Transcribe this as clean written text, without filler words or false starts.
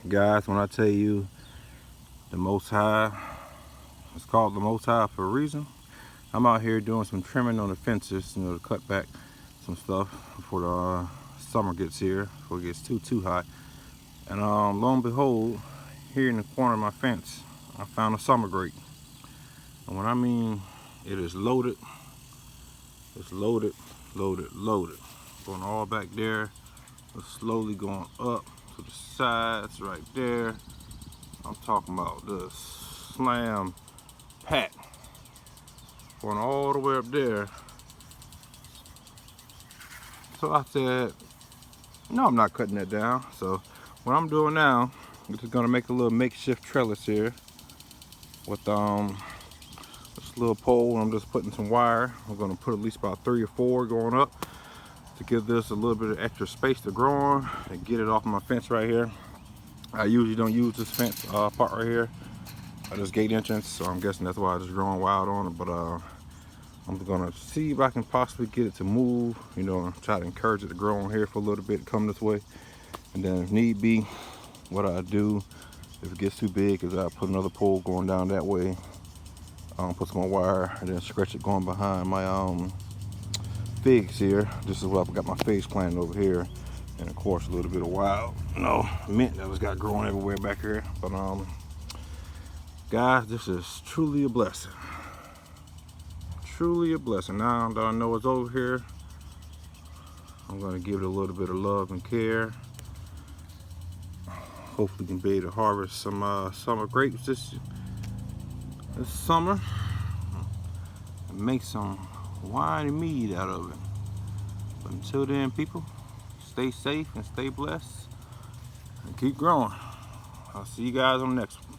Guys, when I tell you the Most High, it's called the Most High for a reason. I'm out here doing some trimming on the fences, to cut back some stuff before the summer gets here, before it gets too hot. And lo and behold, here in the corner of my fence, I found a summer grape. And when I mean it is loaded, it's loaded. Going all back there, it's slowly going up to the sides right there. I'm talking about the slam pack. Going all the way up there. So I said, no, I'm not cutting that down. So what I'm doing now, I'm just gonna make a little makeshift trellis here with this little pole. I'm just putting some wire. I'm gonna put at least about 3 or 4 going up to give this a little bit of extra space to grow on and get it off my fence right here. I usually don't use this fence part right here. This gate entrance, so I'm guessing that's why I just growing wild on it. But I'm gonna see if I can possibly get it to move, try to encourage it to grow on here for a little bit, come this way. And then if need be, what I do, if it gets too big, is I put another pole going down that way, put some more wire, and then stretch it going behind my figs here. This is what I've got my figs planted over here. And of course, a little bit of wild, mint that was got growing everywhere back here. But guys, this is truly a blessing. Truly a blessing. Now that I know it's over here, I'm gonna give it a little bit of love and care. Hopefully we can be able to harvest some summer grapes this summer and make some wine and mead out of it. But until then, people, stay safe and stay blessed and keep growing. I'll see you guys on the next one.